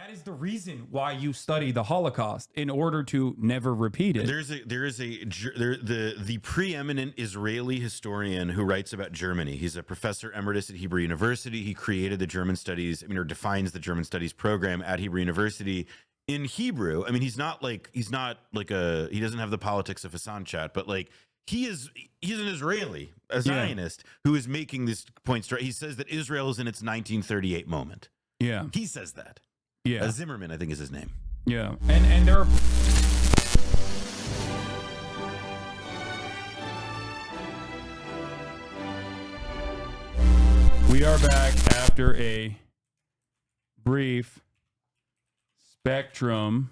That is the reason why you study the Holocaust, in order to never repeat it. The preeminent Israeli historian who writes about Germany. He's a professor emeritus at Hebrew University. He created the German studies, or defines the German studies program at Hebrew University in Hebrew. I mean, he doesn't have the politics of Hassan chat, but like he's an Israeli, a Zionist who is making this point straight. He says that Israel is in its 1938 moment. Yeah. He says that. Yeah. Zimmerman, I think, is his name. Yeah. And there are... We are back after a brief Spectrum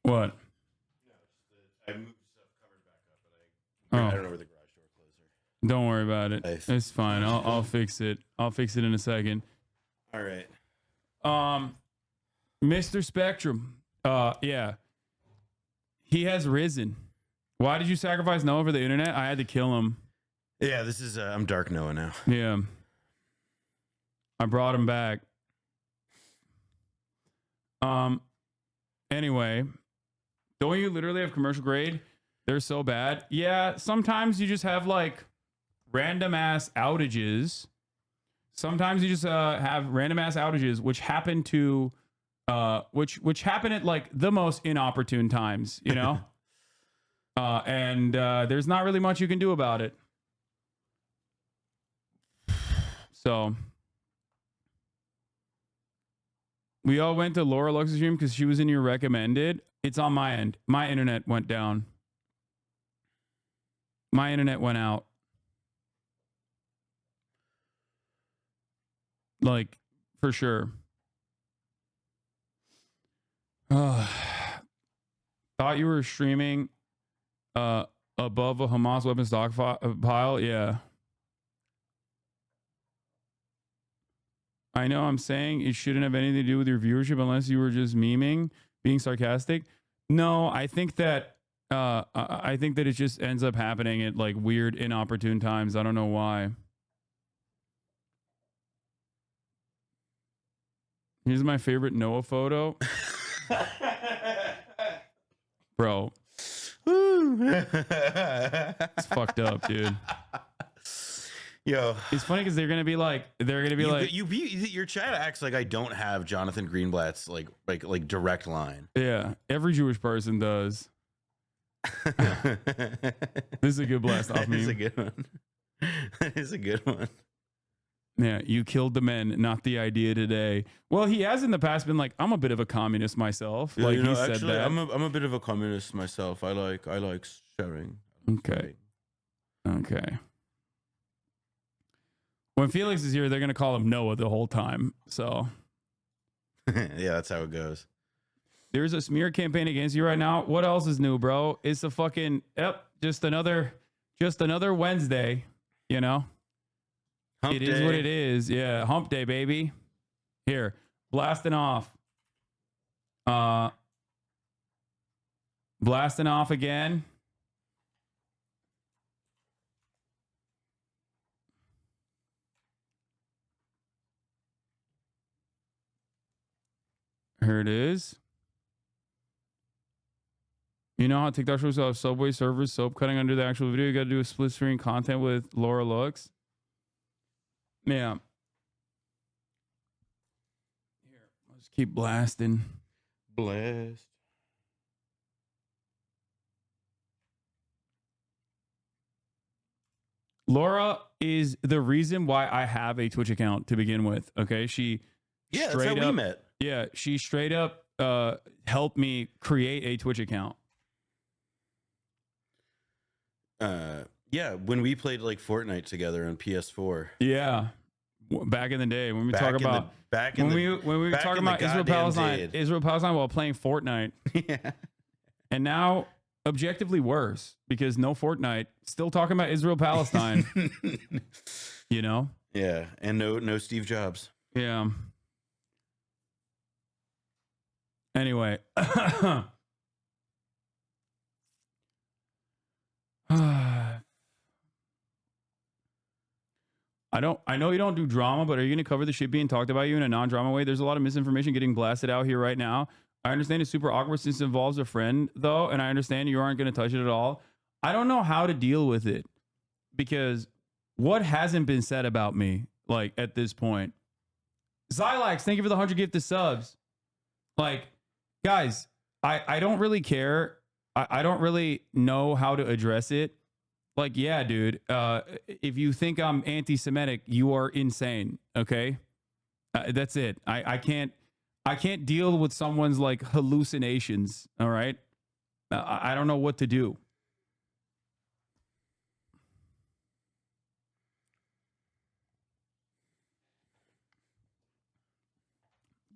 What? I moved stuff covered back up, but I don't know where the garage door closer. Don't worry about it. It's fine. I'll fix it. I'll fix it in a second. All right. Mr. Spectrum. Yeah. He has risen. Why did you sacrifice Noah for the internet? I had to kill him. Yeah, this is I'm Dark Noah now. Yeah. I brought him back. Anyway, don't you literally have commercial grade? They're so bad. Yeah, sometimes you just have like random ass outages. Sometimes you just have random ass outages which happen to which happen at like the most inopportune times, you know? And there's not really much you can do about it. So we all went to Laura Lux's stream because she was in your recommended. It's on my end. My internet went down. My internet went out. Like, for sure. Thought you were streaming above a Hamas weapon stockpile. Yeah. I know I'm saying it shouldn't have anything to do with your viewership unless you were just memeing, being sarcastic. No, I think that it just ends up happening at like weird, inopportune times. I don't know why. Here's my favorite Noah photo. Bro. It's fucked up, dude. Yo, it's funny because they're gonna be like, your chat acts like I don't have Jonathan Greenblatt's like direct line. Yeah, every Jewish person does. This is a good blast off meme. That is a good one. That is a good one. Yeah, you killed the men, not the idea today. Well, he has in the past been like, I'm a bit of a communist myself. Yeah, like he actually, said that. I'm a bit of a communist myself. I like sharing. Okay. Okay. When Felix is here, they're gonna call him Noah the whole time. So yeah, that's how it goes. There's a smear campaign against you right now. What else is new, bro? It's a fucking just another Wednesday, you know? Hump it day. Is what it is. Yeah, hump day, baby. Here, blasting off. Blasting off again. Here it is. You know how TikTok shows have Subway servers soap cutting under the actual video? You got to do a split screen content with Laura Lux. Yeah. Here, let's keep blasting. Blast. Laura is the reason why I have a Twitch account to begin with. Okay, that's how we met. Yeah, she straight up helped me create a Twitch account. Yeah, when we played like Fortnite together on PS4. Yeah, back in the day when we talk about when we were talking about Israel Palestine while playing Fortnite. Yeah, and now objectively worse because no Fortnite, still talking about Israel Palestine. you know? Yeah, and no Steve Jobs. Yeah. Anyway. I know you don't do drama, but are you going to cover the shit being talked about you in a non-drama way? There's a lot of misinformation getting blasted out here right now. I understand it's super awkward since it involves a friend, though, and I understand you aren't going to touch it at all. I don't know how to deal with it because what hasn't been said about me, like, at this point? Xylax, thank you for the 100 gifted subs. Like, guys, I don't really care. I don't really know how to address it. Like, yeah, dude, if you think I'm anti-Semitic, you are insane. Okay. That's it. I can't deal with someone's like hallucinations. All right. I don't know what to do.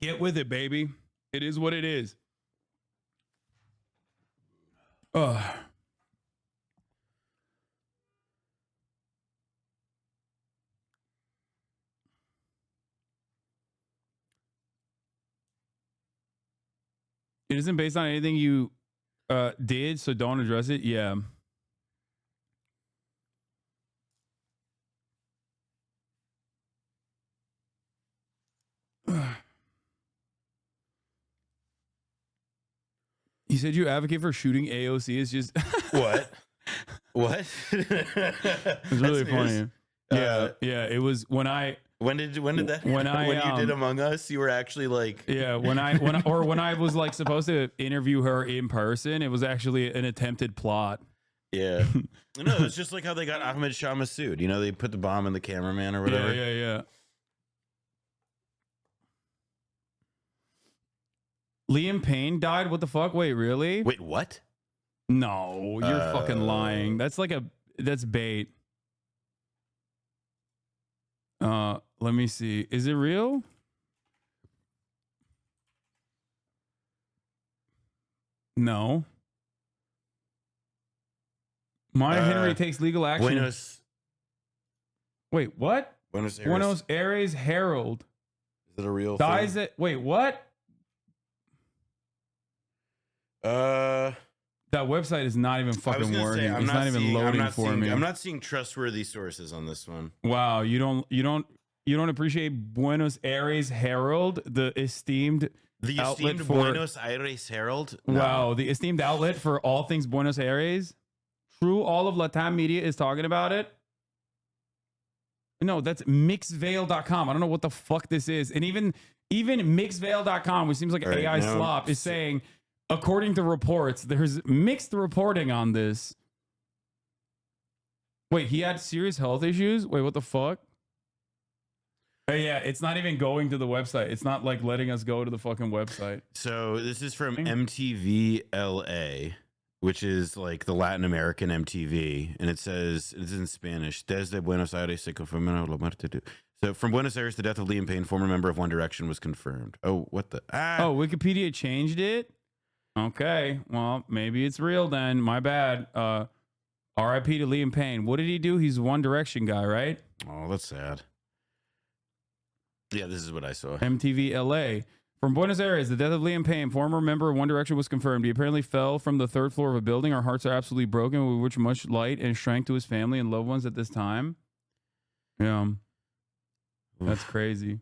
Get with it, baby. It is what it is. It isn't based on anything you did, so don't address it. Yeah. You said you advocate for shooting AOC. It's just What? What? It's really funny. Yeah, yeah. It was when I when did that when you did Among Us, you were actually like when I was like supposed to interview her in person, it was actually an attempted plot. Yeah. No, it's just like how they got Ahmed Shah Massoud. You know, they put the bomb in the cameraman or whatever. Yeah. Liam Payne died? What the fuck? Wait, really? Wait, what? No, you're fucking lying. That's bait. Let me see. Is it real? No. Maya Henry takes legal action. Wait, what? Buenos Aires Herald. Is it a real dies thing? at wait, what? That website is not even fucking working. It's not even loading for me. I'm not seeing trustworthy sources on this one. Wow, you don't appreciate Buenos Aires Herald, the esteemed Buenos Aires Herald? No. Wow, the esteemed outlet for all things Buenos Aires. True, all of Latam media is talking about it. No, that's mixedveil.com. I don't know what the fuck this is. And even mixedveil.com, which seems like right, AI slop, is saying, according to reports, there's mixed reporting on this. Wait, he had serious health issues? Wait, what the fuck? Oh, yeah, it's not even going to the website. It's not like letting us go to the fucking website. So this is from MTV LA, which is like the Latin American MTV. And it says, it's in Spanish, Desde Buenos Aires se confirmó la muerte de... So from Buenos Aires, the death of Liam Payne, former member of One Direction, was confirmed. Oh, what the... Oh, Wikipedia changed it? Okay, well, maybe it's real then. My bad. R.I.P. to Liam Payne. What did he do? He's a One Direction guy, right? Oh, that's sad. Yeah, this is what I saw. MTV LA. From Buenos Aires, the death of Liam Payne, former member of One Direction, was confirmed. He apparently fell from the third floor of a building. Our hearts are absolutely broken. We wish much light and strength to his family and loved ones at this time. Yeah. That's crazy.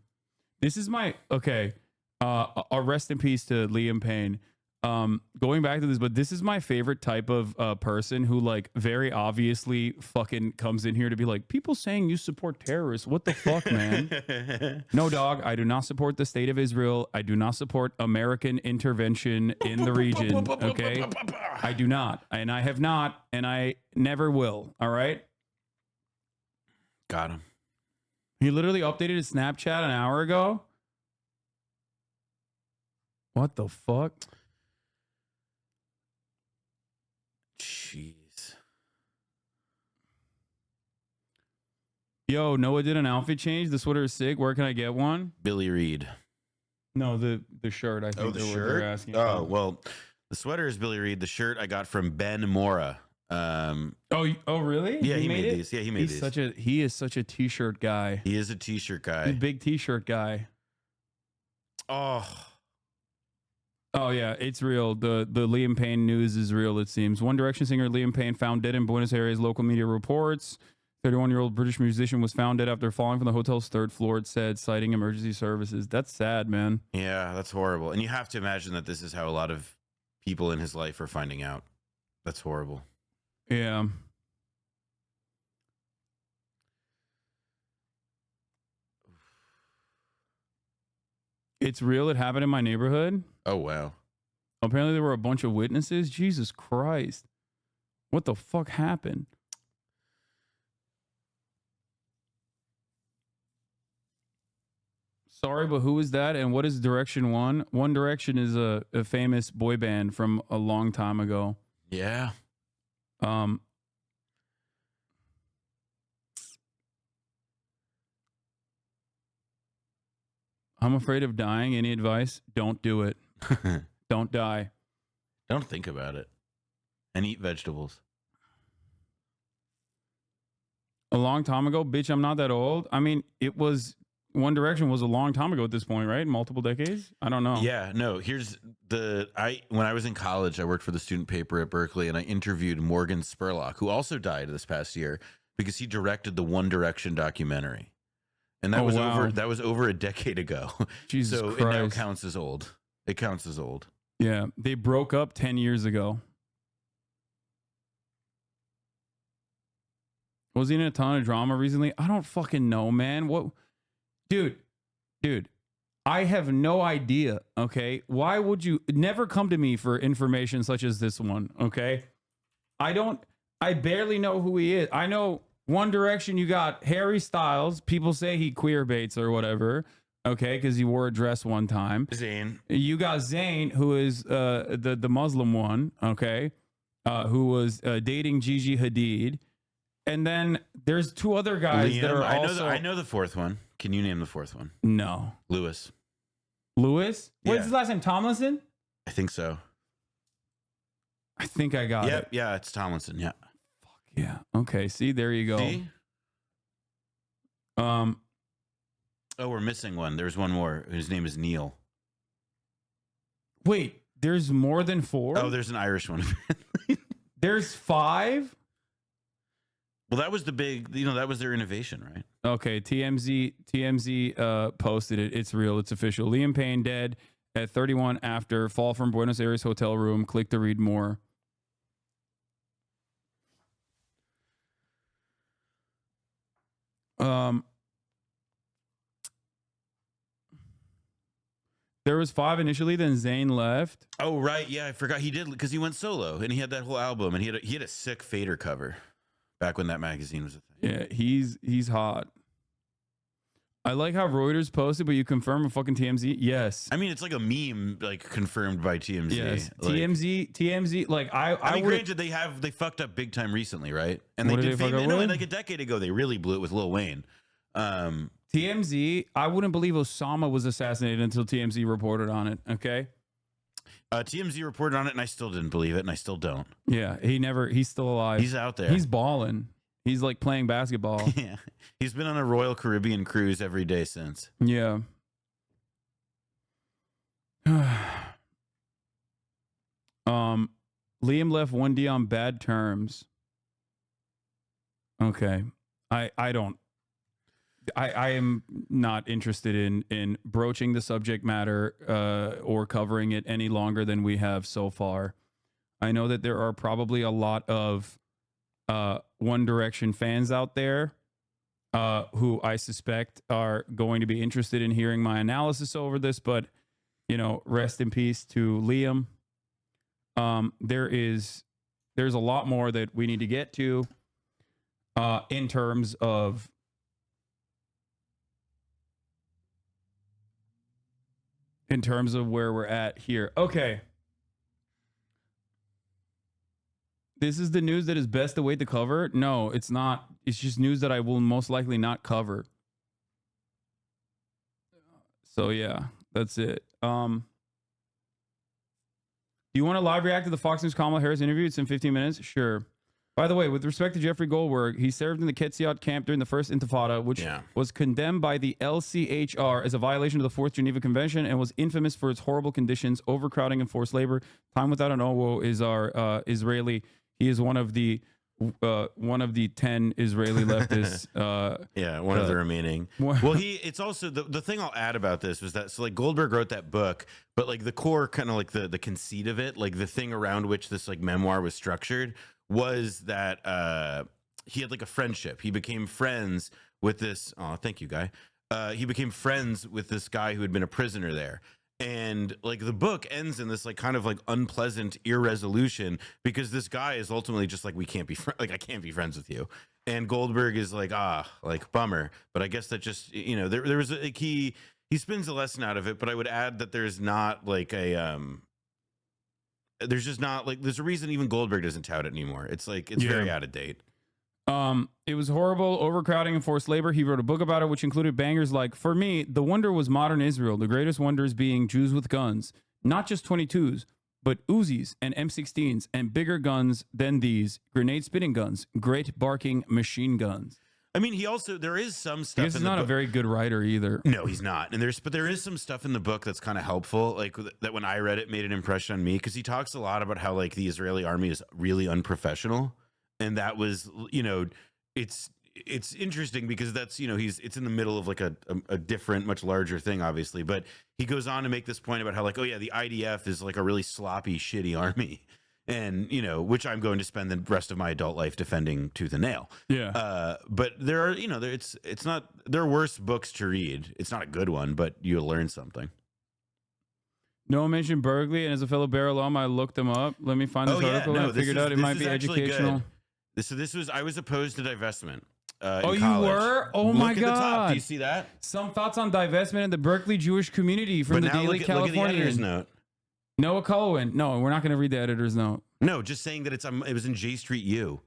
This is my... Okay. A rest in peace to Liam Payne. Going back to this, but this is my favorite type of person who like very obviously fucking comes in here to be like, people saying you support terrorists. What the fuck, man? No, dog. I do not support the state of Israel. I do not support American intervention in the region. Okay. I do not. And I have not. And I never will. All right. Got him. He literally updated his Snapchat an hour ago. What the fuck? Jeez. Yo, Noah did an outfit change. The sweater is sick. Where can I get one? Billy Reed. No, the shirt. I think the shirt. Asking about. Well, the sweater is Billy Reed. The shirt I got from Ben Mora. Oh, really? Yeah, he made these. Yeah, he made these. He is such a t-shirt guy. He is a t-shirt He's a guy. big t-shirt guy. Oh yeah, it's real. The Liam Payne news is real, it seems. One Direction singer Liam Payne found dead in Buenos Aires, local media reports. 31-year-old British musician was found dead after falling from the hotel's third floor, it said, citing emergency services. That's sad, man. Yeah, that's horrible. And you have to imagine that this is how a lot of people in his life are finding out. That's horrible. Yeah. It's real. It happened in my neighborhood. Oh, wow. Apparently there were a bunch of witnesses. Jesus Christ. What the fuck happened? Sorry, but who is that? And what is Direction One? One Direction is a famous boy band from a long time ago. Yeah. I'm afraid of dying. Any advice? Don't do it. Don't die. Don't think about it. And eat vegetables. A long time ago? Bitch, I'm not that old. I mean, it was... One Direction was a long time ago at this point, right? Multiple decades? I don't know. Yeah, no, when I was in college, I worked for the student paper at Berkeley, and I interviewed Morgan Spurlock, who also died this past year because he directed the One Direction documentary. And that was over a decade ago. Jesus so Christ. It now counts as old. It counts as old. Yeah, they broke up 10 years ago. Was he in a ton of drama recently? I don't fucking know, man. What... Dude, I have no idea, okay? Why would you never come to me for information such as this one, okay? I barely know who he is. I know One Direction, you got Harry Styles. People say he queer baits or whatever, okay, because he wore a dress one time. Zayn. You got Zayn, who is the Muslim one, okay, who was dating Gigi Hadid. And then there's two other guys Liam, that are I know the fourth one. Can you name the fourth one? No. Lewis. Lewis? Yeah. What's his last name? Tomlinson? I think so. I think I got it. Yeah, it's Tomlinson. Yeah. Fuck yeah. Okay. See, there you go. See? Oh, we're missing one. There's one more. His name is Neil. Wait, there's more than 4? Oh, there's an Irish one. There's 5? Well, that was the big, that was their innovation, right? Okay, TMZ posted it. It's real. It's official. Liam Payne dead at 31 after fall from Buenos Aires hotel room. Click to read more. There was 5 initially, then Zayn left. Oh, right. Yeah, I forgot he did because he went solo and he had that whole album and he had a sick Fader cover back when that magazine was a thing. Yeah, he's hot. I like how Reuters posted, but you confirm a fucking TMZ? Yes. I mean, it's like a meme, like confirmed by TMZ. Yes. Like, TMZ. Like I mean, granted, they fucked up big time recently, right? And What they did did they fuck up no, with? like a decade ago, they really blew it with Lil Wayne. TMZ. I wouldn't believe Osama was assassinated until TMZ reported on it. Okay. TMZ reported on it, and I still didn't believe it, and I still don't. Yeah, he's still alive. He's out there. He's balling. He's like playing basketball. Yeah, he's been on a Royal Caribbean cruise every day since. Yeah. Liam left 1D on bad terms. Okay. I am not interested in broaching the subject matter or covering it any longer than we have so far. I know that there are probably a lot of One Direction fans out there who I suspect are going to be interested in hearing my analysis over this, but rest in peace to Liam. There's a lot more that we need to get to in terms of where we're at here. Okay. This is the news that is best to wait to cover? No, it's not. It's just news that I will most likely not cover. So yeah, that's it. Do you want to live react to the Fox News Kamala Harris interview? It's in 15 minutes. Sure. By the way, with respect to Jeffrey Goldberg, he served in the Ketziot camp during the First Intifada, which was condemned by the LCHR as a violation of the Fourth Geneva Convention and was infamous for its horrible conditions, overcrowding, and forced labor. Time Without an Owo is our Israeli. He is one of the 10 Israeli leftists. One of the remaining. Well, it's also the thing I'll add about this was that so like Goldberg wrote that book, but like the core kind of like the conceit of it, like the thing around which this like memoir was structured was that he had like a friendship. He became friends with this. Oh, thank you, guy. He became friends with this guy who had been a prisoner there. And like the book ends in this like kind of like unpleasant irresolution because this guy is ultimately just like, we can't be like, I can't be friends with you. And Goldberg is like, like bummer. But I guess that just, you know, there was like he spins a lesson out of it. But I would add that there's not like there's just not like, there's a reason even Goldberg doesn't tout it anymore. It's like, it's very out of date. It was horrible, overcrowding and forced labor. He wrote a book about it, which included bangers like, for me, the wonder was modern Israel, the greatest wonders being Jews with guns, not just 22s, but Uzis and M16s and bigger guns than these, grenade spitting guns, great barking machine guns. I mean, there is some stuff. He's not a very good writer either. No, he's not. And there is some stuff in the book that's kind of helpful. Like that when I read it made an impression on me because he talks a lot about how like the Israeli army is really unprofessional. And that was, you know, it's interesting because that's, you know, it's in the middle of like a different, much larger thing, obviously. But he goes on to make this point about how like, oh yeah, the IDF is like a really sloppy, shitty army. And, you know, which I'm going to spend the rest of my adult life defending tooth and nail. Yeah. But there are, you know, it's not, there are worse books to read. It's not a good one, but you'll learn something. No one mentioned Berkeley, and as a fellow Bear alum, I looked them up. Let me find this article and I figured out it might be educational. I was opposed to divestment. Oh, in college. you were? Oh, my Look at the top. God. Do you see that? Some thoughts on divestment in the Berkeley Jewish community from the Daily Californian. Look at the editor's note. Noah Kulwin. No, we're not going to read the editor's note. No, just saying that it was in J Street U.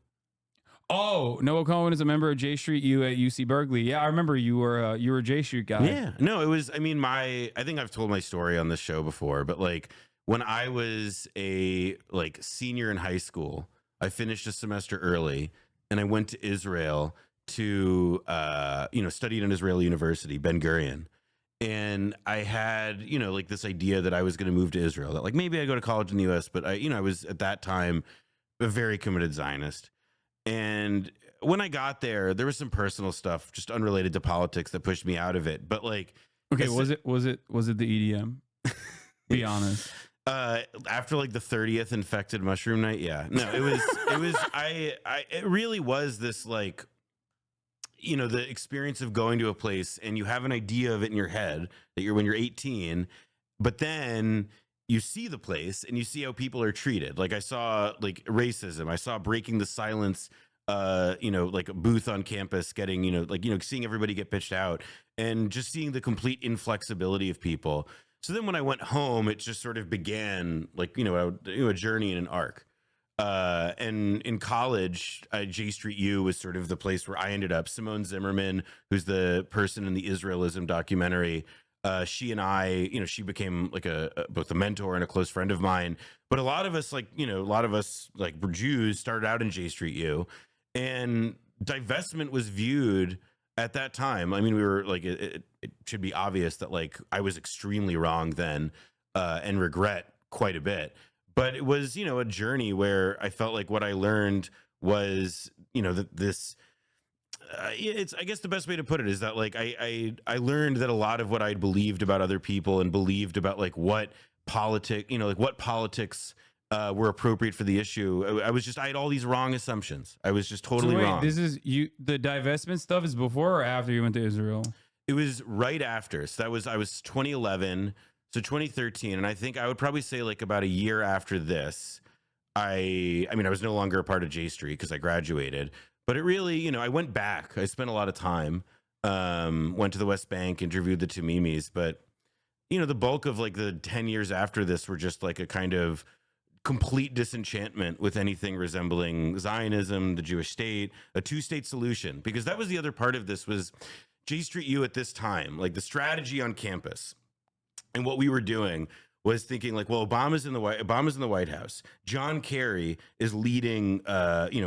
Oh, Noah Kulwin is a member of J Street U at UC Berkeley. Yeah, I remember you were a J Street guy. Yeah. No, it was, I mean, I think I've told my story on this show before, but like when I was a like senior in high school, I finished a semester early and I went to Israel to, study at an Israeli university, Ben Gurion. And I had, you know, like this idea that I was going to move to Israel, that like maybe I go to college in the US, but I was at that time a very committed Zionist. And when I got there, there was some personal stuff just unrelated to politics that pushed me out of it. But like, okay, was it the EDM? Be honest. After like the 30th infected mushroom night, yeah, no, it really was this like, you know, the experience of going to a place and you have an idea of it in your head that when you're 18, but then you see the place and you see how people are treated. Like I saw like racism. I saw breaking the silence, like a booth on campus getting, seeing everybody get pitched out and just seeing the complete inflexibility of people. So then when I went home, it just sort of began like, a journey in an arc. And in college, J Street U was sort of the place where I ended up. Simone Zimmerman, who's the person in the Israelism documentary, she and I, she became like both a mentor and a close friend of mine. But a lot of us, like Jews started out in J Street U, and divestment was viewed at that time. I mean, we were like, it should be obvious that like I was extremely wrong then, and regret quite a bit. But it was, a journey where I felt like what I learned was, it's, I guess the best way to put it is that like I learned that a lot of what I'd believed about other people and believed about like what what politics were appropriate for the issue. I had all these wrong assumptions. I was just totally wrong. This is the divestment stuff is before or after you went to Israel? It was right after. So I was 2011. So 2013, and I think I would probably say like about a year after this, I was no longer a part of J Street because I graduated, but it really, I went back. I spent a lot of time, went to the West Bank, interviewed the Tamimis, but the bulk of like the 10 years after this were just like a kind of complete disenchantment with anything resembling Zionism, the Jewish state, a two-state solution, because that was the other part of this was J Street U at this time, like the strategy on campus. And what we were doing was thinking like, well, Obama's in the White House. John Kerry is leading,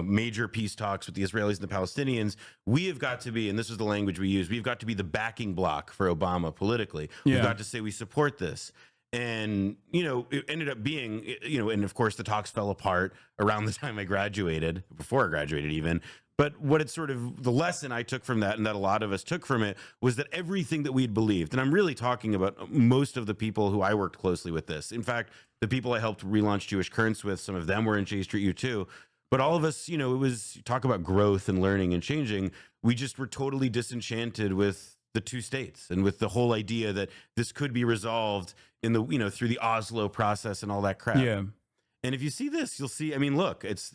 major peace talks with the Israelis and the Palestinians. We have got to be, and this was the language we used, we've got to be the backing block for Obama politically. We've got to say we support this. And, it ended up being, and of course the talks fell apart around the time I graduated, before I graduated even. But what it's sort of the lesson I took from that, and that a lot of us took from it, was that everything that we'd believed, and I'm really talking about most of the people who I worked closely with this. In fact, the people I helped relaunch Jewish Currents with, some of them were in J Street U too. But all of us, it was talk about growth and learning and changing. We just were totally disenchanted with the two states and with the whole idea that this could be resolved in the, through the Oslo process and all that crap. Yeah. And if you see this, you'll see, look, it's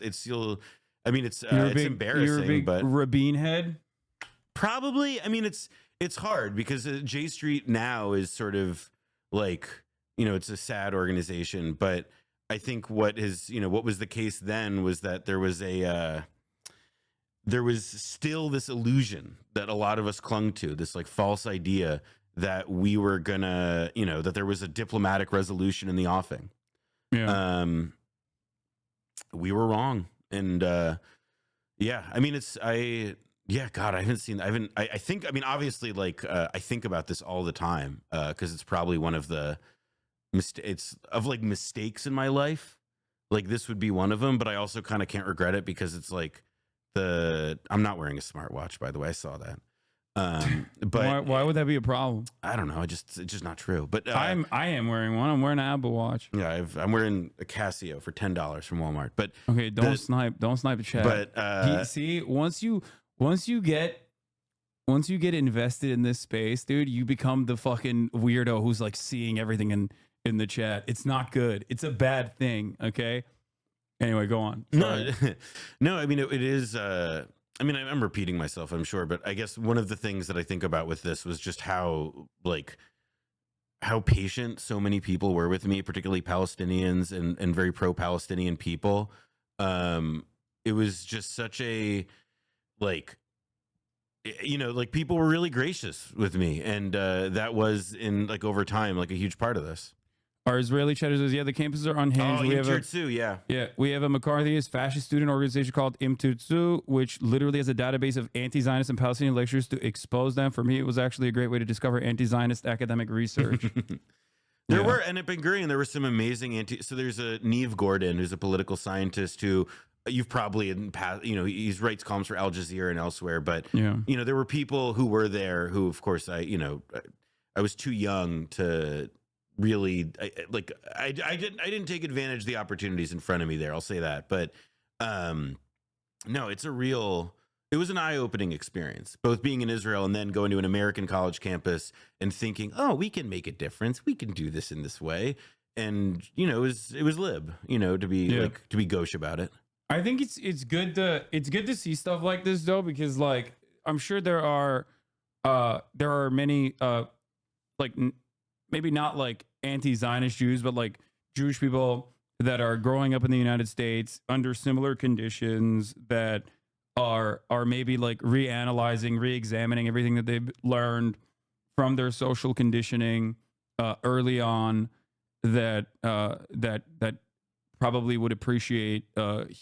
embarrassing, You're a big but Rabin head. probably, it's hard because J Street now is sort of like, it's a sad organization, but I think what was the case then was that there was still this illusion that a lot of us clung to, this like false idea that we were gonna, that there was a diplomatic resolution in the offing. Yeah. We were wrong. And, God, I think, obviously, like, I think about this all the time, cause it's probably one of the mistakes in my life. Like this would be one of them, but I also kind of can't regret it because it's like I'm not wearing a smartwatch, by the way. I saw that. But why would that be a problem? I don't know. It's just not true. But I am wearing one. I'm wearing an Apple Watch. Yeah, I'm wearing a Casio for $10 from Walmart. But okay, don't snipe the chat. But see, once you get invested in this space, dude, you become the fucking weirdo who's like seeing everything in the chat. It's not good. It's a bad thing. Okay. Anyway, go on. Sorry. No. It is. I'm repeating myself, I'm sure, but I guess one of the things that I think about with this was just how patient so many people were with me, particularly Palestinians and very pro-Palestinian people. It was just such a people were really gracious with me, and that was in over time a huge part of this. Our Israeli chat says, yeah, the campuses are unhinged. We have we have a McCarthyist fascist student organization called Im Tutsu, which literally has a database of anti-Zionist and Palestinian lecturers to expose them. For me, it was actually a great way to discover anti-Zionist academic research. There were, and at Ben Gurion, there were some amazing so there's a Neve Gordon, who's a political scientist who you've probably in past, he writes columns for Al Jazeera and elsewhere, but there were people who were there who, of course, I was too young to really I didn't take advantage of the opportunities in front of me there. I'll say that. But no, it was an eye-opening experience, both being in Israel and then going to an American college campus and thinking, oh, we can make a difference. We can do this in this way. And, it was lib, to be gauche about it. I think it's good to see stuff like this though, because I'm sure there are many maybe not anti-Zionist Jews, but Jewish people that are growing up in the United States under similar conditions that are maybe reanalyzing, re-examining everything that they've learned from their social conditioning early on that probably would appreciate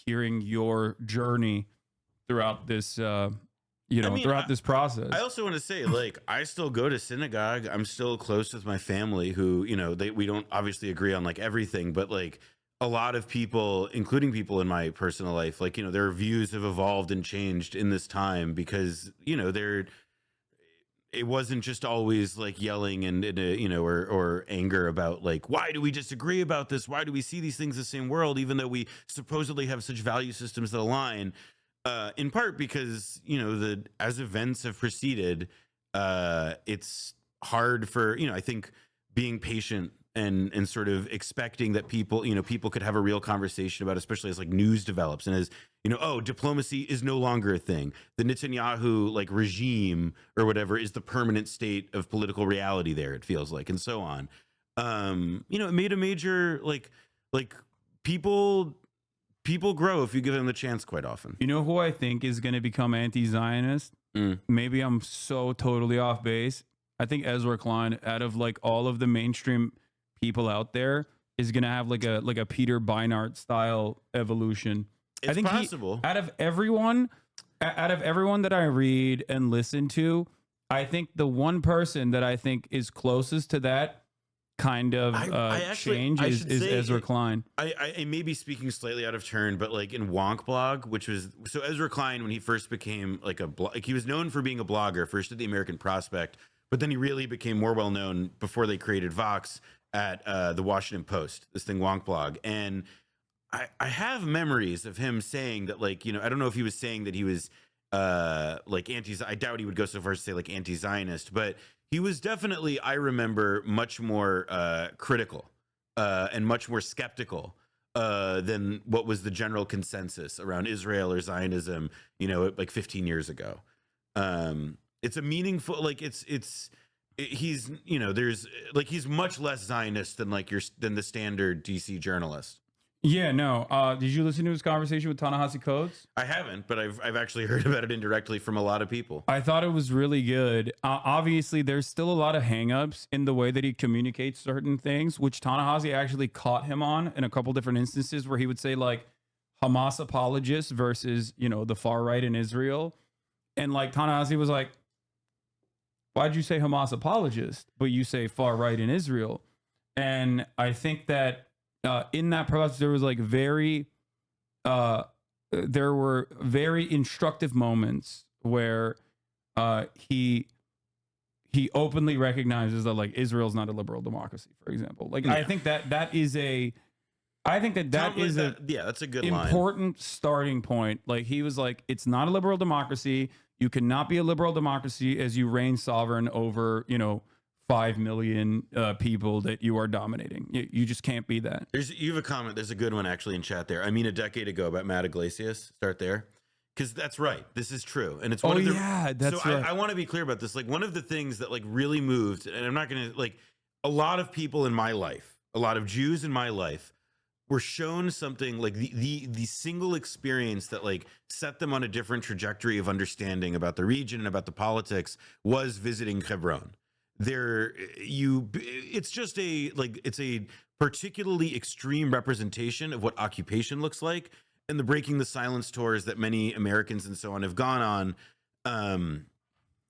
hearing your journey throughout this throughout this process. I also want to say, I still go to synagogue. I'm still close with my family who, we don't obviously agree on everything, but a lot of people, including people in my personal life, their views have evolved and changed in this time because, it wasn't just always yelling and or anger about why do we disagree about this? Why do we see these things the same world, even though we supposedly have such value systems that align? In part because, as events have proceeded, it's hard for, I think being patient and sort of expecting that people could have a real conversation about, especially as news develops and as, diplomacy is no longer a thing. The Netanyahu regime or whatever is the permanent state of political reality there, it feels like, and so on. It made a major, people grow if you give them the chance quite often. You know who I think is going to become anti-Zionist? Maybe I'm so totally off base. I think Ezra Klein, out of all of the mainstream people out there is gonna have like a Peter Beinart style evolution. It's possible. Out of everyone that I read and listen to, I think the one person that I think is closest to that kind of change is Ezra Klein. I may be speaking slightly out of turn, but like in Wonk Blog, which was so Ezra Klein, when he first became like he was known for being a blogger first at the American Prospect, but then he really became more well known before they created Vox at the Washington Post, this thing Wonk Blog. And I have memories of him saying that, like, I don't know if he was saying that he was like I doubt he would go so far as to say like anti-Zionist, but he was definitely, I remember, much more critical and much more skeptical than what was the general consensus around Israel or Zionism, like 15 years ago. It's a meaningful, like he's, there's like, he's much less Zionist than than the standard DC journalist. Yeah, no. Did you listen to his conversation with Ta-Nehisi Coates? I haven't, but I've actually heard about it indirectly from a lot of people. I thought it was really good. Obviously, there's still a lot of hangups in the way that he communicates certain things, which Ta-Nehisi actually caught him on in a couple different instances where he would say like Hamas apologists versus, the far right in Israel. And like Ta-Nehisi was like, why'd you say Hamas apologist, but you say far right in Israel? And I think that in that process, there was like there were very instructive moments where he openly recognizes that like Israel's not a liberal democracy, for example. Like, yeah. I think that is a that's a good important starting point. Like, he was like, it's not a liberal democracy. You cannot be a liberal democracy as you reign sovereign over, 5 million people that you are dominating. You just can't be that. You have a comment. There's a good one actually in chat there. I mean, a decade ago about Matt Iglesias. Start there. Because that's right. This is true. And it's one of the... that's right. I want to be clear about this. Like, one of the things that like really moved, and I'm not going to, like, a lot of people in my life, a lot of Jews in my life were shown something like the single experience that like set them on a different trajectory of understanding about the region and about the politics was visiting Hebron. It's just it's a particularly extreme representation of what occupation looks like, and the breaking the silence tours that many Americans and so on have gone on.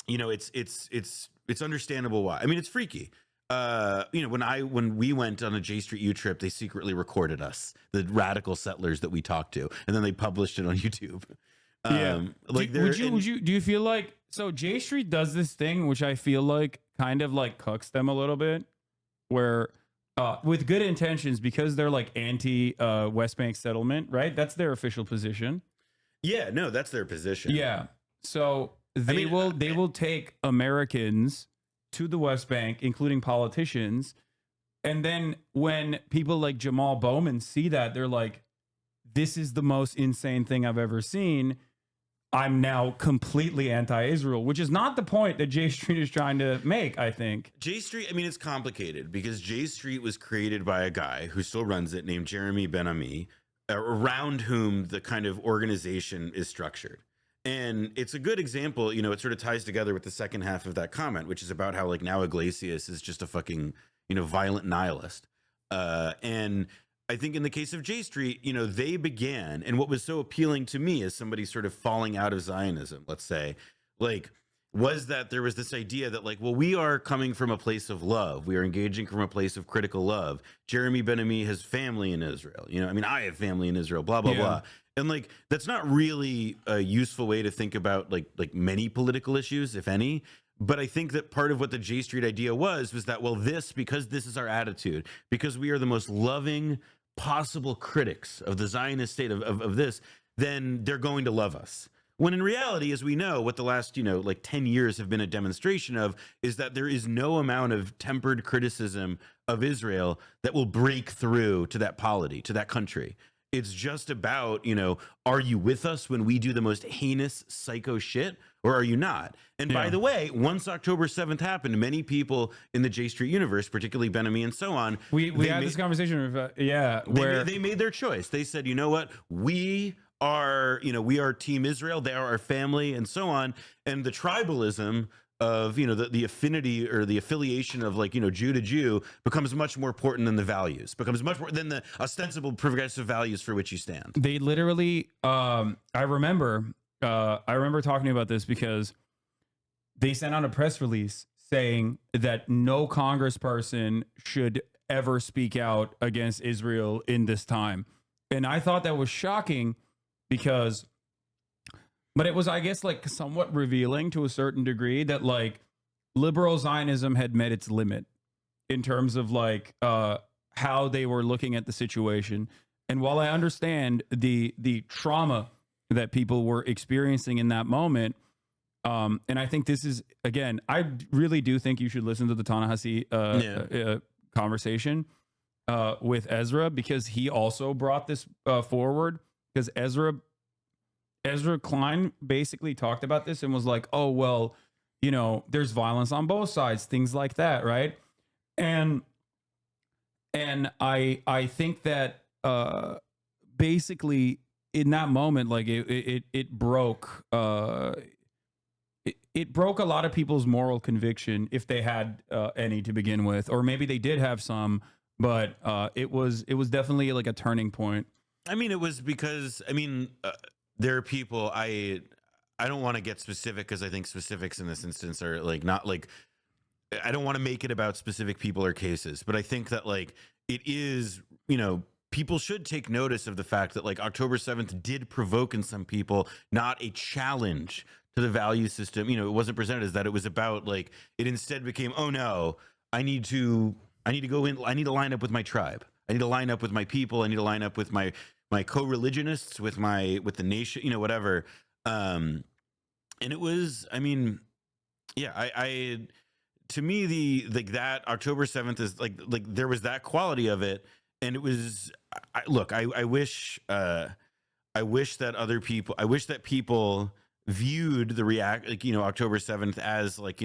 It's understandable why. I mean, it's freaky. When we went on a J Street U trip, they secretly recorded us, the radical settlers that we talked to, and then they published it on YouTube. Do you feel like, so J Street does this thing which I feel like kind of like cucks them a little bit, where with good intentions, because they're like anti West Bank settlement, right? That's their official position. Yeah, no, that's their position. Yeah. So they will take Americans to the West Bank, including politicians. And then when people like Jamal Bowman see that, they're like, this is the most insane thing I've ever seen. I'm now completely anti-Israel, which is not the point that J Street is trying to make, I think. J Street, I mean, it's complicated because J Street was created by a guy who still runs it named Jeremy Ben-Ami, around whom the kind of organization is structured. And it's a good example, it sort of ties together with the second half of that comment, which is about how like now Iglesias is just a fucking, violent nihilist. And I think in the case of J Street, they began, and what was so appealing to me as somebody sort of falling out of Zionism, let's say, like, was that there was this idea that like, well, we are coming from a place of love. We are engaging from a place of critical love. Jeremy Ben-Ami has family in Israel. I have family in Israel, blah, blah, blah. And like, that's not really a useful way to think about like many political issues, if any. But I think that part of what the J Street idea was that, well, because this is our attitude, because we are the most loving possible critics of the Zionist state of this, then they're going to love us. When in reality, as we know, what the last, 10 years have been a demonstration of is that there is no amount of tempered criticism of Israel that will break through to that polity, to that country. It's just about, are you with us when we do the most heinous psycho shit, or are you not? And by the way, once October 7th happened, many people in the J Street universe, particularly Ben-Ami and so on, we had this conversation with, where they made their choice. They said, you know what, we are Team Israel. They are our family and so on. And the tribalism of, the affinity or the affiliation of like, Jew to Jew becomes much more important than the values, becomes much more than the ostensible progressive values for which you stand. They literally, I remember talking about this because they sent out a press release saying that no congressperson should ever speak out against Israel in this time. And I thought that was shocking but it was, I guess, like somewhat revealing to a certain degree that like liberal Zionism had met its limit in terms of like how they were looking at the situation. And while I understand the trauma that people were experiencing in that moment, and I think this is, again, I really do think you should listen to the Ta-Nehisi conversation with Ezra, because he also brought this forward, because Ezra Klein basically talked about this and was like, oh, well, there's violence on both sides, things like that, right? And I think that basically in that moment, like it broke it broke a lot of people's moral conviction, if they had any to begin with, or maybe they did have some, but it was definitely like a turning point. I mean, it was because there are people, I don't want to get specific because I think specifics in this instance are like not like, I don't want to make it about specific people or cases, but I think that like it is, people should take notice of the fact that like October 7th did provoke in some people not a challenge to the value system. It wasn't presented as that. It was about like, it instead became, oh no, I need to go in, I need to line up with my tribe. I need to line up with my people. I need to line up with my co-religionists, with the nation, whatever. And it was, I to me, that October 7th is like there was that quality of it. And it was, I wish that people viewed the October 7th as like,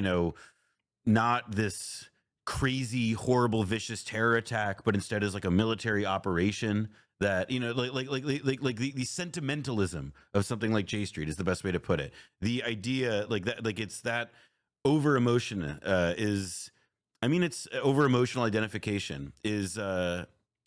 not this crazy, horrible, vicious terror attack, but instead as like a military operation that, the sentimentalism of something like J Street is the best way to put it. The idea like that, like it's that over emotion it's over emotional identification is,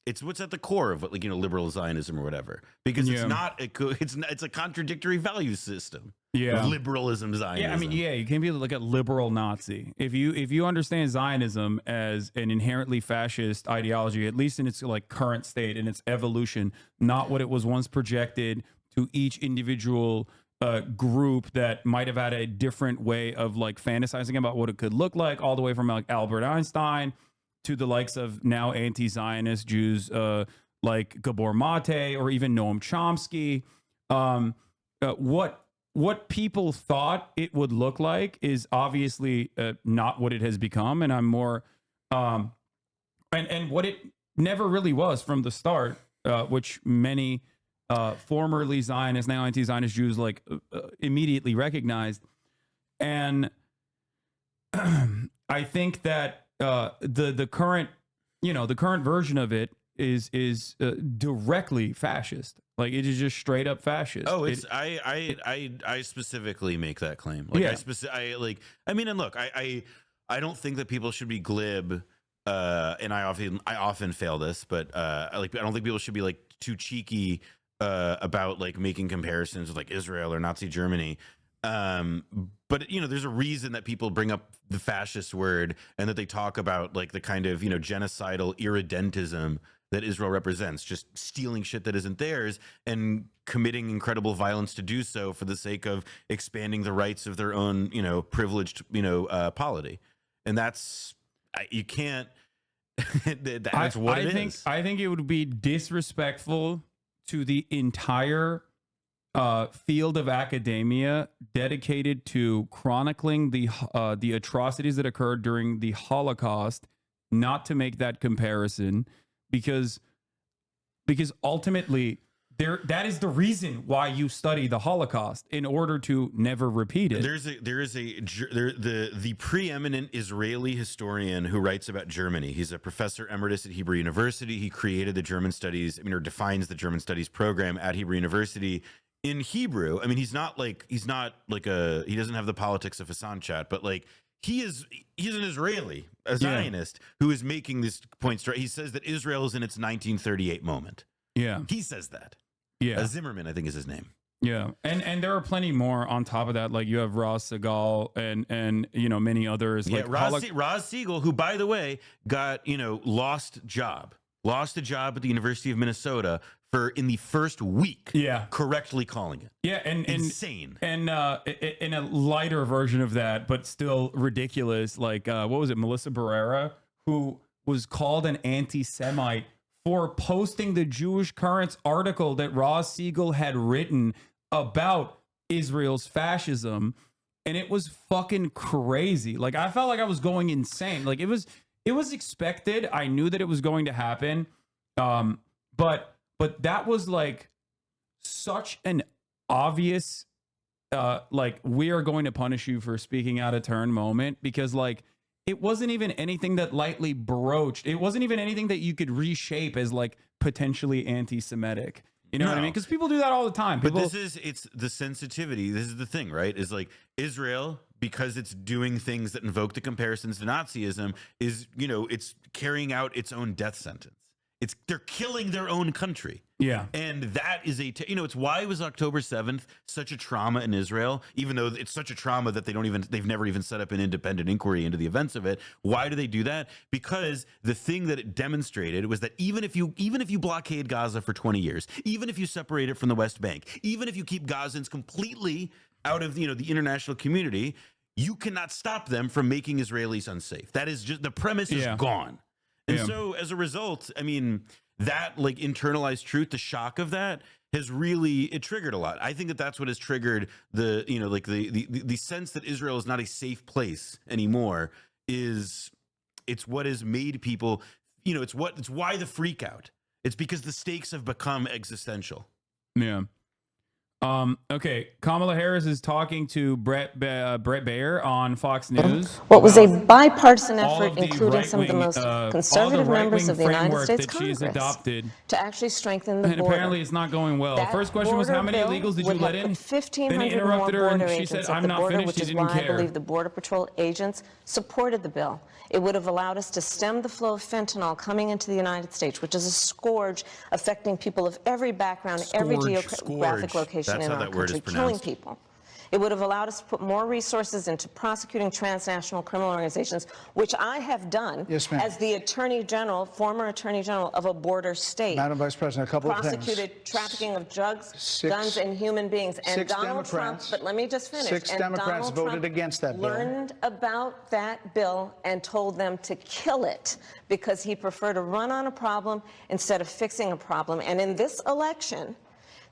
it's what's at the core of what, like, liberal Zionism or whatever, because it's a contradictory value system. Yeah, liberalism, Zionism. Yeah, you can't be like a liberal Nazi if you understand Zionism as an inherently fascist ideology, at least in its like current state, in its evolution, not what it was once projected to each individual group that might have had a different way of like fantasizing about what it could look like, all the way from like Albert Einstein to the likes of now anti-Zionist Jews like Gabor Mate or even Noam Chomsky. What people thought it would look like is obviously not what it has become, and I'm more and what it never really was from the start, which many formerly Zionist, now anti-Zionist Jews like immediately recognized. And I think that the current version of it is directly fascist. Like it is just straight up fascist. Oh, it's I specifically make that claim. Like yeah. And look, I don't think that people should be glib. And I often fail this, but I don't think people should be like too cheeky about like making comparisons with like Israel or Nazi Germany. But there's a reason that people bring up the fascist word and that they talk about like the kind of genocidal irredentism that Israel represents, just stealing shit that isn't theirs and committing incredible violence to do so for the sake of expanding the rights of their own privileged polity. And that's you can't. That's what it is. I think it would be disrespectful to the entire field of academia dedicated to chronicling the atrocities that occurred during the Holocaust not to make that comparison, because ultimately that is the reason why you study the Holocaust, in order to never repeat it. The preeminent Israeli historian who writes about Germany. He's a professor emeritus at Hebrew University. He created the German studies, or defines the German studies program at Hebrew University. in Hebrew, I mean, he's not like he doesn't have the politics of Hassan chat, but like he's an Israeli, a Zionist who is making this point straight. He says that Israel is in its 1938 moment. Yeah. He says that. Yeah. Zimmerman, I think, is his name. Yeah. And there are plenty more on top of that. Like you have Ross Segal and many others. Yeah, like Roz Siegel, who, by the way, got, lost a job at the University of Minnesota in the first week. Yeah. Correctly calling it. Yeah. And insane. And in a lighter version of that, but still ridiculous. Like, what was it? Melissa Barrera, who was called an anti-Semite for posting the Jewish Currents article that Ross Siegel had written about Israel's fascism. And it was fucking crazy. Like, I felt like I was going insane. Like, it was expected. I knew that it was going to happen. But that was like such an obvious, like, we are going to punish you for speaking out of turn moment, because like, it wasn't even anything that lightly broached. It wasn't even anything that you could reshape as like potentially anti-Semitic. You know what I mean? Because people do that all the time. But it's the sensitivity. This is the thing, right? Is like Israel, because it's doing things that invoke the comparisons to Nazism, is, it's carrying out its own death sentence. They're killing their own country. Yeah. And that is it's why was October 7th such a trauma in Israel, even though it's such a trauma that they've never even set up an independent inquiry into the events of it. Why do they do that? Because the thing that it demonstrated was that even if you blockade Gaza for 20 years, even if you separate it from the West Bank, even if you keep Gazans completely out of, the international community, you cannot stop them from making Israelis unsafe. That is just, the premise is gone. And so as a result, I mean, that like internalized truth, the shock of that has really, it triggered a lot. I think that that's what has triggered the, the sense that Israel is not a safe place anymore. It's what has made people, it's why the freak out. It's because the stakes have become existential. Yeah. Okay, Kamala Harris is talking to Brett Baier on Fox News. What was a bipartisan effort, including some of the most conservative members of the United States Congress, adopted, to actually strengthen the border. And apparently it's not going well. That First question was, how many illegals did you let in? 1,500 more border agents at the border, which is why I care. believe the Border Patrol agents supported the bill. It would have allowed us to stem the flow of fentanyl coming into the United States, which is a scourge affecting people of every background, every geographic location in our country, killing people. It would have allowed us to put more resources into prosecuting transnational criminal organizations, which I have done as the Attorney General, former Attorney General of a border state. Madam Vice President, a couple of things. Prosecuted trafficking of drugs, guns, and human beings. And Donald Trump, but let me just finish. Six Democrats voted against that bill. Learned about that bill and told them to kill it because he preferred to run on a problem instead of fixing a problem. And in this election,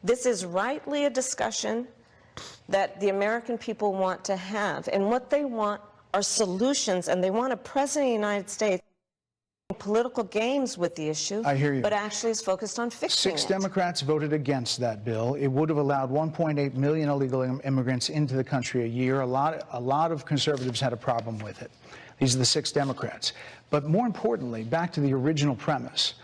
this is rightly a discussion that the American people want to have. And what they want are solutions, and they want a president of the United States political games with the issue. I hear you. But actually is focused on fixing Six it. Democrats voted against that bill. It would have allowed 1.8 million illegal immigrants into the country a year. A lot of conservatives had a problem with it. These are the six Democrats. But more importantly, back to the original premise,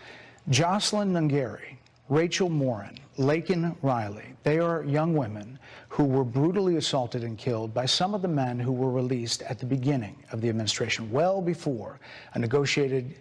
Jocelyn Nungari, Rachel Morin, Laken Riley, they are young women who were brutally assaulted and killed by some of the men who were released at the beginning of the administration, well before a negotiated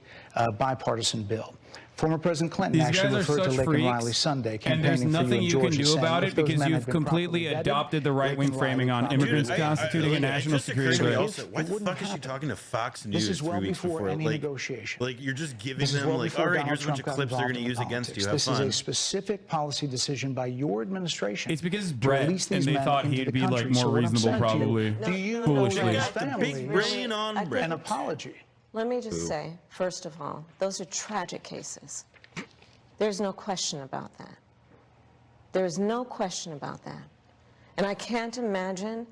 bipartisan bill. Former President Clinton actually referred to Laken Riley Sunday, and there's nothing you can do about it because you've completely adopted the right-wing framing on immigrants constituting a national security threat. Why the fuck is she talking to Fox News This is well 3 weeks before before? any negotiation. Like you're just giving them like, all right, here's a bunch of clips they're going to use against you. Have this fun. is a specific policy decision by your administration. It's because it's Brett, and they thought he'd be like more reasonable, probably. Do you Foolishly. got the big brain on Brett. An apology? Let me just say, first of all, those are tragic cases. There's no question about that. There's no question about that. And I can't imagine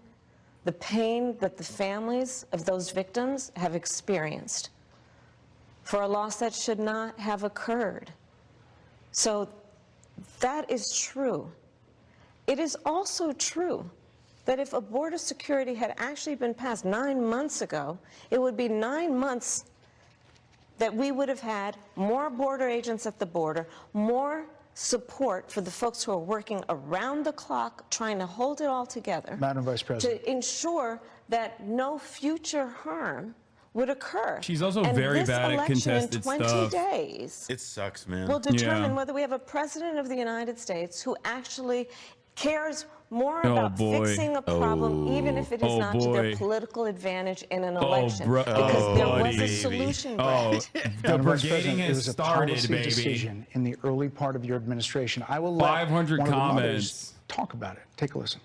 the pain that the families of those victims have experienced for a loss that should not have occurred. So that is true. It is also true that if a border security had actually been passed 9 months ago, it would be 9 months that we would have had more border agents at the border, more support for the folks who are working around the clock trying to hold it all together. Madam Vice President. To ensure that no future harm would occur. She's also and very this bad at election contested in 20 stuff. days It sucks, man. will determine Yeah. whether we have a president of the United States who actually cares more Oh, about boy. fixing a problem, even if it is Oh, not to their boy. political advantage in an election. bro- Because there was buddy. a solution, Oh, Brett. the Madam Vice brigading President, it has was a started, policy baby. decision in the early part of your administration. I will let 500 one of the mothers comments. talk about it. Take a listen.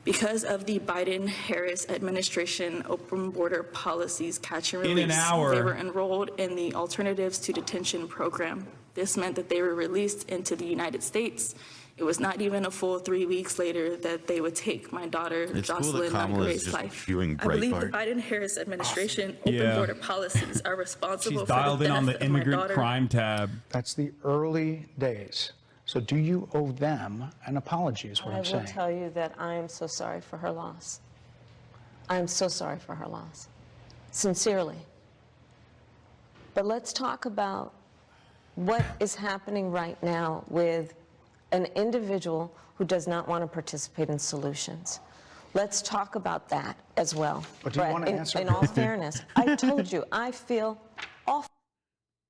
Because of the Biden-Harris administration open border policies catch and In release, an hour. they were enrolled in the Alternatives to Detention program. This meant that they were released into the United States. It was not even a full 3 weeks later that they would take my daughter, It's cool that Jocelyn Kamala is Margaret's just life. viewing I believe the Breitbart. Biden-Harris administration open Yeah. border policies are responsible She's for dialed the in death on the of my immigrant daughter. crime tab. That's the early days. So do you owe them an apology is what I I'm will saying. tell you that I am so sorry for her loss. I am so sorry for her loss. Sincerely. But let's talk about what is happening right now with an individual who does not want to participate in solutions. Let's talk about that as well. But do you Brett, want to answer? in all fairness, I told you, I feel awful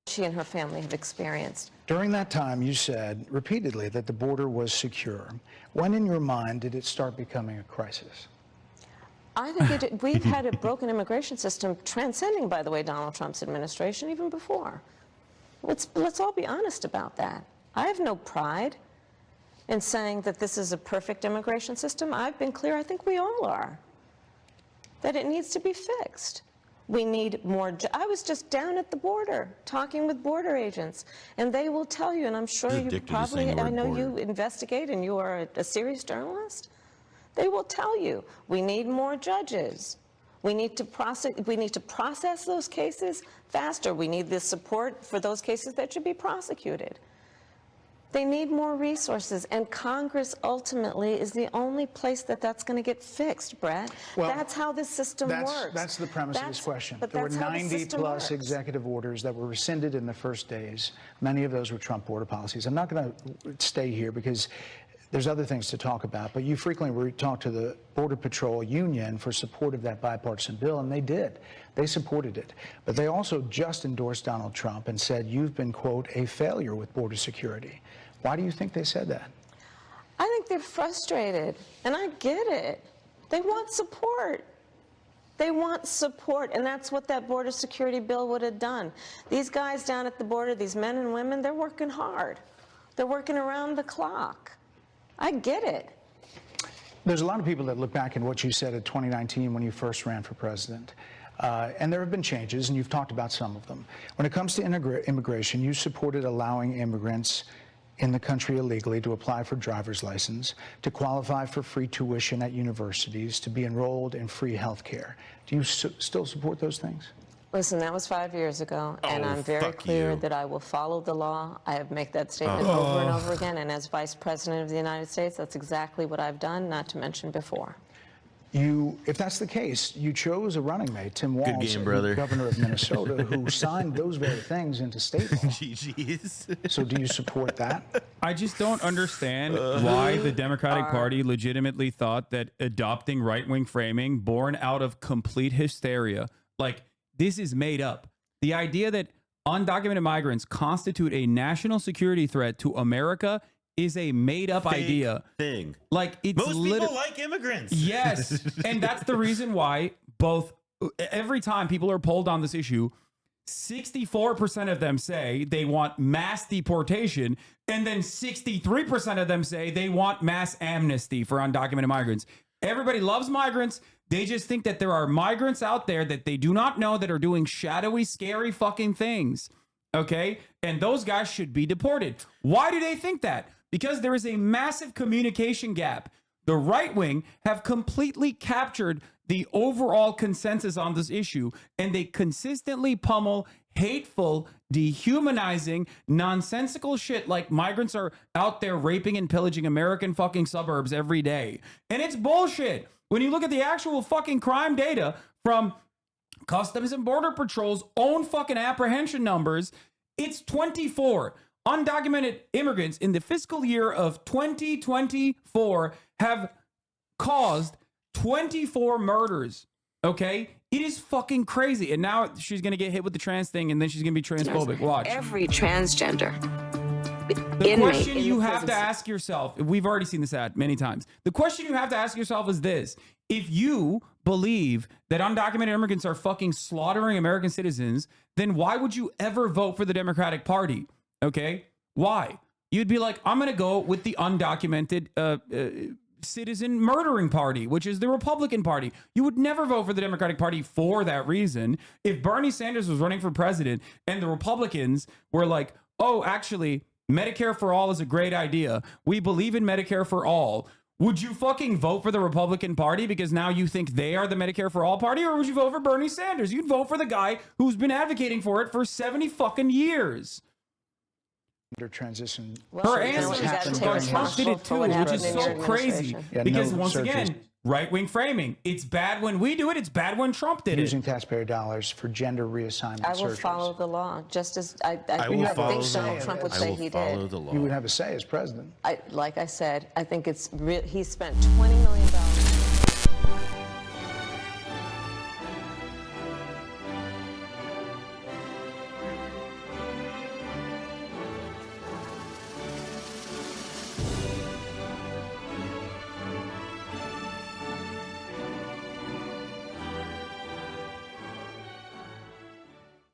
she and her family have experienced. During that time, you said repeatedly that the border was secure. When in your mind did it start becoming a crisis? I think we've had a broken immigration system transcending, by the way, Donald Trump's administration, even before. Let's all be honest about that. I have no pride in saying that this is a perfect immigration system. I've been clear, I think we all are, that it needs to be fixed. We need more. I was just down at the border talking with border agents, and they will tell you, and I'm sure She's you addicted to probably, saying the I word know border. you investigate and you are a serious journalist. They will tell you, we need more judges. We need to process those cases faster. We need the support for those cases that should be prosecuted. They need more resources, and Congress ultimately is the only place that that's going to get fixed, Brett. Well, that's how this system works. That's the premise of this question. But There were that's how the 90 system plus works. executive orders that were rescinded in the first days. Many of those were Trump border policies. I'm not going to stay here because there's other things to talk about, but you frequently talk to the Border Patrol Union for support of that bipartisan bill, and they did. They supported it. But they also just endorsed Donald Trump and said, you've been, quote, a failure with border security. Why do you think they said that? I think they're frustrated, and I get it. They want support. They want support, and that's what that border security bill would have done. These guys down at the border, these men and women, they're working hard. They're working around the clock. I get it. There's a lot of people that look back at what you said in 2019 when you first ran for president. And there have been changes, and you've talked about some of them. When it comes to immigration, you supported allowing immigrants in the country illegally to apply for driver's license, to qualify for free tuition at universities, to be enrolled in free health care. Do you still support those things? Listen, that was 5 years ago, and Oh, I'm very fuck clear you. that I will follow the law. I have made that statement over and over again, and as Vice President of the United States, that's exactly what I've done, not to mention before. If that's the case, you chose a running mate, Tim Walz, game, brother. governor of Minnesota, who signed those very things into state law. GG's. So do you support that? I just don't understand why the Democratic Party legitimately thought that adopting right-wing framing born out of complete hysteria, like this is made up. The idea that undocumented migrants constitute a national security threat to America is a made-up idea. Thing. Like it's Most people like immigrants. Yes, and that's the reason why every time people are polled on this issue, 64% of them say they want mass deportation, and then 63% of them say they want mass amnesty for undocumented migrants. Everybody loves migrants. They just think that there are migrants out there that they do not know that are doing shadowy, scary fucking things. Okay? And those guys should be deported. Why do they think that? Because there is a massive communication gap. The right wing have completely captured the overall consensus on this issue, and they consistently pummel hateful, dehumanizing, nonsensical shit like migrants are out there raping and pillaging American fucking suburbs every day. And it's bullshit. When you look at the actual fucking crime data from Customs and Border Patrol's own fucking apprehension numbers, it's 24 undocumented immigrants in the fiscal year of 2024 have caused 24 murders. Okay? It is fucking crazy. And now she's going to get hit with the trans thing, and then she's going to be transphobic. Watch. Every transgender The inmate question in you the have to prison ask yourself, we've already seen this ad many times. The question you have to ask yourself is this. If you believe that undocumented immigrants are fucking slaughtering American citizens, then why would you ever vote for the Democratic Party? Okay? Why? You'd be like, I'm going to go with the undocumented citizen murdering party, which is the Republican Party. You would never vote for the Democratic Party for that reason. If Bernie Sanders was running for president and the Republicans were like, oh, actually, Medicare for all is a great idea. We believe in Medicare for all. Would you fucking vote for the Republican Party because now you think they are the Medicare for all party? Or would you vote for Bernie Sanders? You'd vote for the guy who's been advocating for it for 70 fucking years. Transition. Her you know what, you gotta ancestors, take Trump did responsibility it for too, what which happened is in so your crazy. administration. Yeah, Because no once surgery. again, right-wing framing. It's bad when we do it. It's bad when Trump did Using it. taxpayer dollars for gender reassignment I will surgeries. follow the law, just as I will think follow Donald the Trump would I say will he follow did. the law. You would have a say as president. Like I said, I think it's real. He spent $20 million